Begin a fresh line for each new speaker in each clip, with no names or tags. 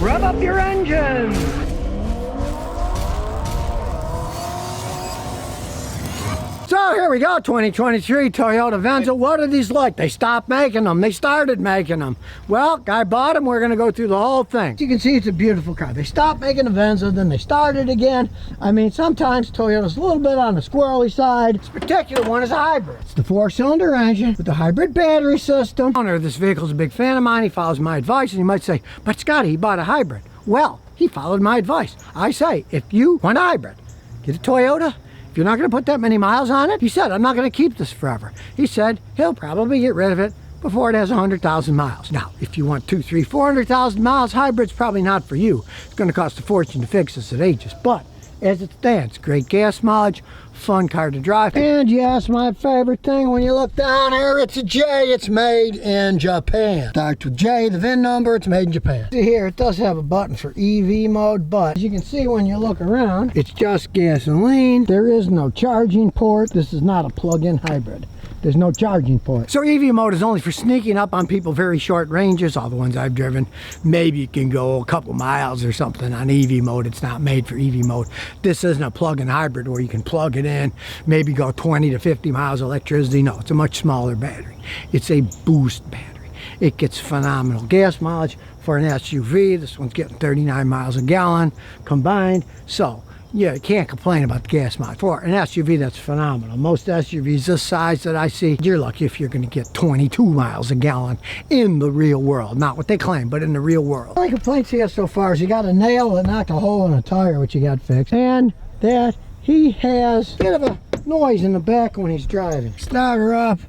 Rev up your engines! So here we go, 2023 Toyota Venza. What are these like? They stopped making them. They started making them. Well, guy bought them. We're going to go through the whole thing. As you can see, it's a beautiful car. They stopped making the Venza, then they started again. I mean, sometimes Toyota's a little bit on the squirrely side. This particular one is a hybrid. It's the 4-cylinder engine with the hybrid battery system. The owner of this vehicle is a big fan of mine. He follows my advice, and you might say, but Scotty, he bought a hybrid. Well, he followed my advice. I say, if you want a hybrid, get a Toyota. If you're not going to put that many miles on it, he said, I'm not going to keep this forever. He said he'll probably get rid of it before it has 100,000 miles. Now, if you want 200,000, 300,000, 400,000 miles, hybrid's probably not for you. It's going to cost a fortune to fix as it ages. But as it stands, great gas mileage, fun car to drive. And yes, my favorite thing, when you look down here, it's a J. It's made in Japan. Starts with J, the VIN number, it's made in Japan. See here, it does have a button for EV mode, but as you can see when you look around, it's just gasoline. There is no charging port. This is not a plug-in hybrid. There's no charging port. So EV mode is only for sneaking up on people very short ranges. All the ones I've driven, maybe you can go a couple miles or something on EV mode. It's not made for EV mode. This isn't a plug-in hybrid where you can plug it in, maybe go 20 to 50 miles of electricity. No, it's a much smaller battery. It's a boost battery. It gets phenomenal gas mileage for an SUV. This one's getting 39 miles a gallon combined. So yeah, you can't complain about the gas mileage. For an SUV, that's phenomenal. Most SUVs this size that I see, you're lucky if you're going to get 22 miles a gallon in the real world. Not what they claim, but in the real world. The only complaints he has so far is you got a nail that knocked a hole in a tire, which you got fixed. And that he has a bit of a noise in the back when he's driving. Start her up.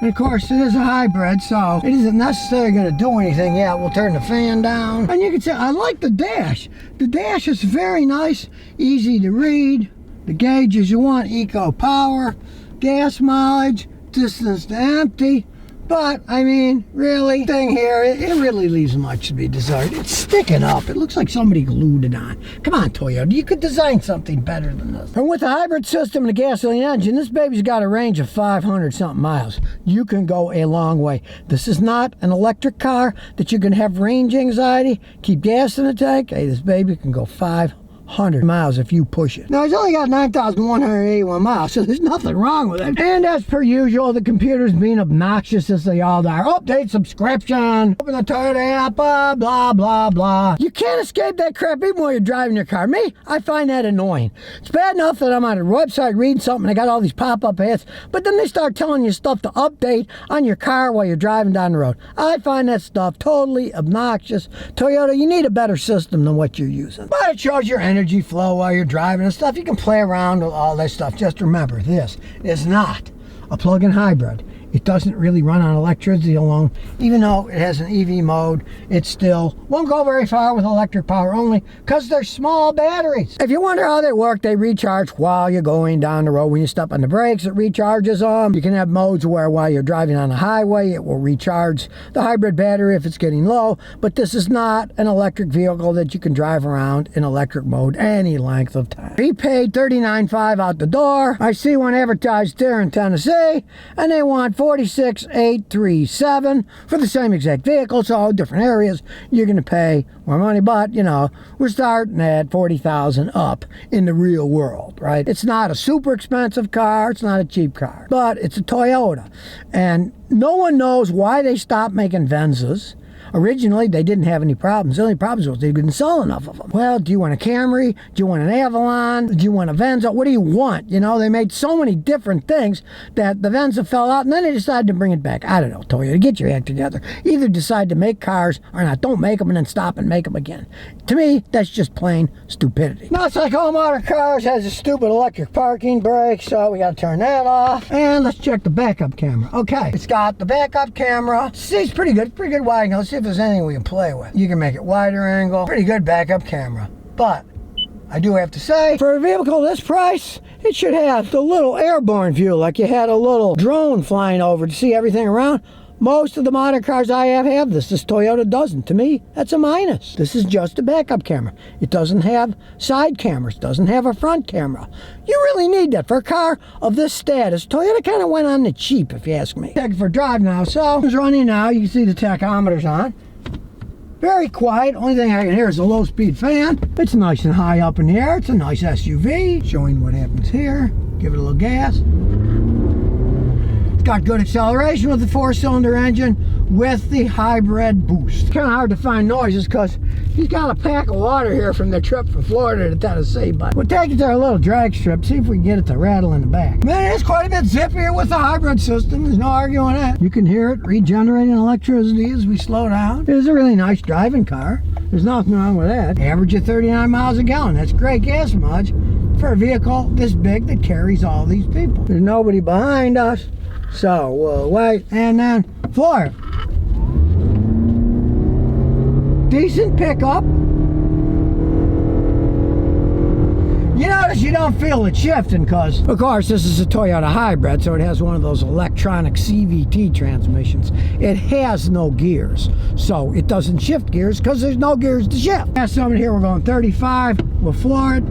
And of course, it is a hybrid, so it isn't necessarily going to do anything yet. We'll turn the fan down. And you can see, I like the dash. The dash is very nice, easy to read. The gauges you want, eco power, gas mileage, distance to empty. But, I mean, really, thing here, it really leaves much to be desired. It's sticking up. It looks like somebody glued it on. Come on, Toyota, you could design something better than this. And with the hybrid system and the gasoline engine, this baby's got a range of 500-something miles. You can go a long way. This is not an electric car that you can have range anxiety, keep gas in the tank. Hey, this baby can go 500 miles if you push it. Now, he's only got 9,181 miles, so there's nothing wrong with it. And as per usual, the computers being obnoxious as they all are. Update subscription, open the Toyota app, blah, blah, blah. You can't escape that crap even while you're driving your car. Me, I find that annoying. It's bad enough that I'm on a website reading something, they got all these pop-up ads, but then they start telling you stuff to update on your car while you're driving down the road. I find that stuff totally obnoxious. Toyota, you need a better system than what you're using. But it shows your energy flow while you're driving and stuff. You can play around with all that stuff. Just remember, this is not a plug-in hybrid. It doesn't really run on electricity alone. Even though it has an EV mode, it still won't go very far with electric power only because they're small batteries. If you wonder how they work, they recharge while you're going down the road. When you step on the brakes, it recharges them. You can have modes where while you're driving on the highway, it will recharge the hybrid battery if it's getting low. But this is not an electric vehicle that you can drive around in electric mode any length of time. He paid $39,500 out the door. I see one advertised there in Tennessee, and they want $46,837 for the same exact vehicle. So different areas, you're going to pay more money, but you know, we're starting at $40,000 up in the real world, right? It's not a super expensive car, it's not a cheap car, but it's a Toyota, and no one knows why they stopped making Venzas. Originally, they didn't have any problems. The only problems was they didn't sell enough of them. Well, do you want a Camry? Do you want an Avalon? Do you want a Venza? What do you want? You know, they made so many different things that the Venza fell out, and then they decided to bring it back. I don't know, Toyota, get your act together. Either decide to make cars or not. Don't make them and then stop and make them again. To me, that's just plain stupidity. Now, it's like all modern cars has a stupid electric parking brake, so we got to turn that off. And let's check the backup camera. Okay, it's got the backup camera. See, it's pretty good wide angle. Let's see if there's anything we can play with. You can make it wider angle. Pretty good backup camera. But I do have to say, for a vehicle this price, it should have the little airborne view, like you had a little drone flying over to see everything around. Most of the modern cars I have this. This Toyota doesn't. To me, that's a minus. This is just a backup camera. It doesn't have side cameras, doesn't have a front camera. You really need that for a car of this status. Toyota kind of went on the cheap, if you ask me. Check for drive now. So it's running now. You can see the tachometer's on. Very quiet. Only thing I can hear is a low-speed fan. It's nice and high up in the air. It's a nice SUV. Showing what happens here. Give it a little gas. It's got good acceleration with the 4-cylinder engine with the hybrid boost. It's kind of hard to find noises because he's got a pack of water here from the trip from Florida to Tennessee, but we'll take it to our little drag strip, see if we can get it to rattle in the back. Man, it's quite a bit zippier with the hybrid system. There's no arguing that. You can hear it regenerating electricity as we slow down. It is a really nice driving car. There's nothing wrong with that. Average of 39 miles a gallon. That's great gas mileage for a vehicle this big that carries all these people. There's nobody behind us, so we'll wait and then floor it. Decent pickup. You notice you don't feel it shifting because, of course, this is a Toyota hybrid, so it has one of those electronic CVT transmissions. It has no gears, so it doesn't shift gears because there's no gears to shift. Got something here, we're going 35. We'll floor it.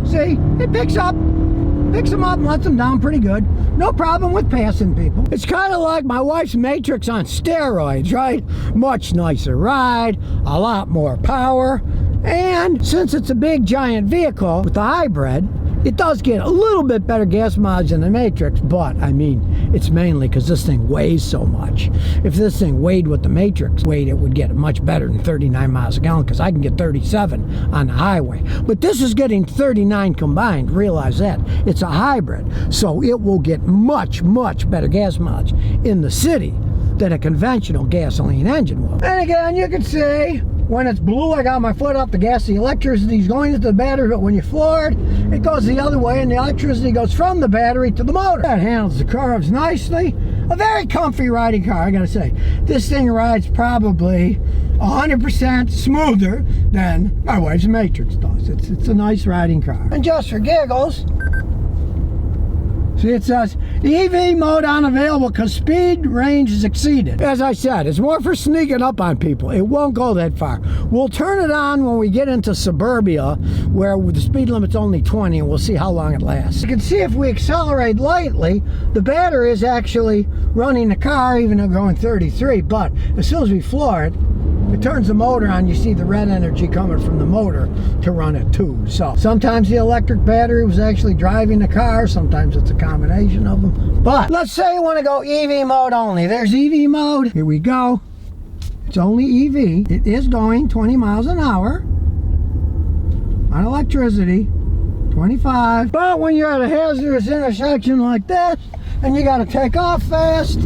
See, it picks them up and lets them down pretty good. No problem with passing people. It's kind of like my wife's Matrix on steroids, right? Much nicer ride, a lot more power, and since it's a big giant vehicle with the hybrid, it does get a little bit better gas mileage than the Matrix, but I mean, it's mainly because this thing weighs so much. If this thing weighed what the Matrix weighed, it would get much better than 39 miles a gallon because I can get 37 on the highway. But this is getting 39 combined. Realize that. It's a hybrid, so it will get much, much better gas mileage in the city than a conventional gasoline engine will. And again, you can see when it's blue, I got my foot up the gas, the electricity is going into the battery, but when you floor it, it goes the other way and the electricity goes from the battery to the motor. That handles the curves nicely. A very comfy riding car, I gotta say. This thing rides probably 100% smoother than my wife's Matrix does. It's a nice riding car. And just for giggles, see, it says EV mode unavailable because speed range is exceeded. As I said, it's more for sneaking up on people. It won't go that far. We'll turn it on when we get into suburbia where the speed limit's only 20 and we'll see how long it lasts. You can see if we accelerate lightly, the battery is actually running the car even though going 33, but as soon as we floor it, it turns the motor on. You see the red energy coming from the motor to run it too. So sometimes the electric battery was actually driving the car. Sometimes it's a combination of them. But let's say you want to go EV mode only. There's EV mode. Here we go. It's only EV. It is going 20 miles an hour on electricity. 25. But when you're at a hazardous intersection like this and you got to take off fast,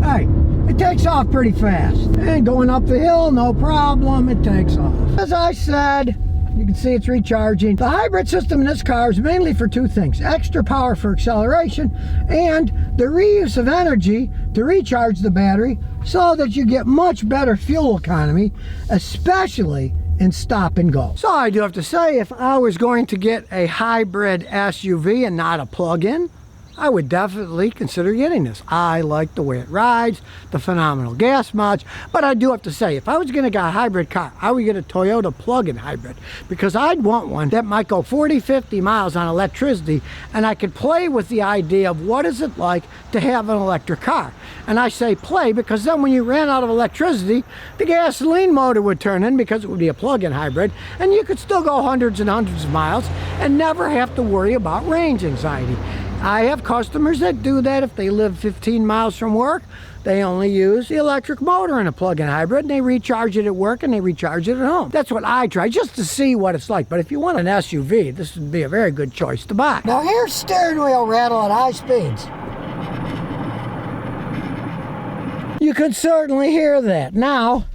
hey, it takes off pretty fast. And going up the hill, no problem, it takes off. As I said, you can see it's recharging. The hybrid system in this car is mainly for two things: extra power for acceleration and the reuse of energy to recharge the battery so that you get much better fuel economy, especially in stop and go. So I do have to say, if I was going to get a hybrid SUV and not a plug-in, I would definitely consider getting this. I like the way it rides, the phenomenal gas mileage, but I do have to say, if I was going to get a hybrid car, I would get a Toyota plug-in hybrid because I'd want one that might go 40, 50 miles on electricity, and I could play with the idea of what is it like to have an electric car. And I say play because then when you ran out of electricity, the gasoline motor would turn in because it would be a plug-in hybrid, and you could still go hundreds and hundreds of miles and never have to worry about range anxiety. I have customers that do that. If they live 15 miles from work, they only use the electric motor in a plug-in hybrid, and they recharge it at work and they recharge it at home. That's what I try, just to see what it's like. But if you want an SUV, this would be a very good choice to buy. Now here's steering wheel rattle at high speeds. You could certainly hear that. Now,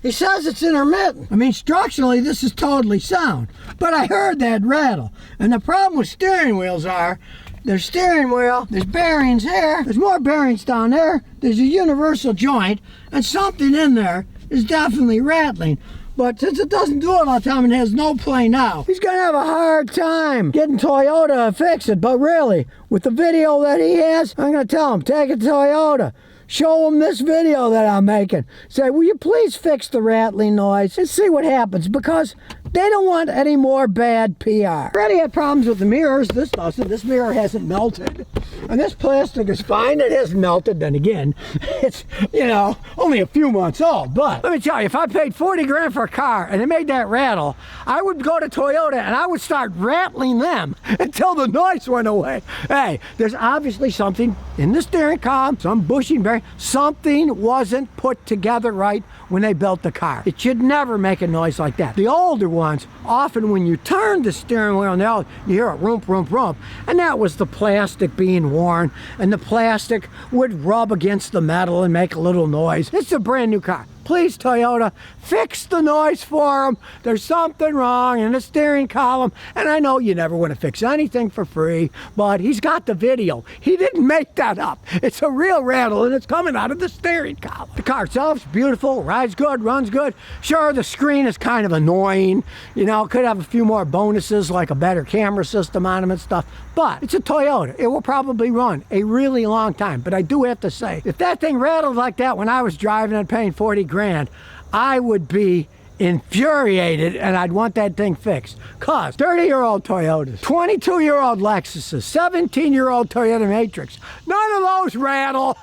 he says it's intermittent. I mean, structurally, this is totally sound. But I heard that rattle. And the problem with steering wheels are, there's steering wheel, there's bearings here, there's more bearings down there, there's a universal joint, and something in there is definitely rattling. But since it doesn't do it all the time and has no play now, he's going to have a hard time getting Toyota to fix it. But really, with the video that he has, I'm going to tell him, take it to Toyota. Show him this video that I'm making. Say, will you please fix the rattling noise and see what happens? Because They don't want any more bad PR. Already had problems with the mirrors. This doesn't. This mirror hasn't melted. And this plastic is fine. It hasn't melted. Then again, it's, you know, only a few months old. But let me tell you, if I paid 40 grand for a car and it made that rattle, I would go to Toyota and I would start rattling them until the noise went away. Hey, there's obviously something in the steering column, some bushing bearing, something wasn't put together right when they built the car. It should never make a noise like that. The older ones, often when you turn the steering wheel now, you hear a rump, rump, rump. And that was the plastic being worn, and the plastic would rub against the metal and make a little noise. It's a brand new car. Please, Toyota, fix the noise for them. There's something wrong in the steering column. And I know you never want to fix anything for free, but he's got the video. He didn't make that up. It's a real rattle, and it's coming out of the steering column. The car itself's beautiful, rides good, runs good. Sure, the screen is kind of annoying. You know, it could have a few more bonuses, like a better camera system on them and stuff. But it's a Toyota. It will probably run a really long time. But I do have to say, if that thing rattled like that when I was driving and paying 40 grand, I would be infuriated and I'd want that thing fixed. Cause 30-year-old Toyotas, 22-year-old Lexuses, 17-year-old Toyota Matrix, none of those rattle.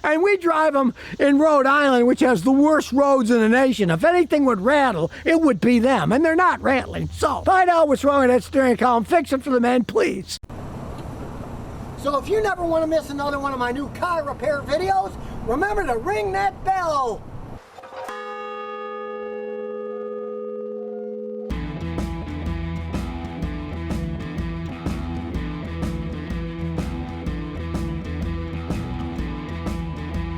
And we drive them in Rhode Island, which has the worst roads in the nation. If anything would rattle, it would be them, and they're not rattling. So find out what's wrong with that steering column, fix it for the men, please. So if you never want to miss another one of my new car repair videos, remember to ring that bell.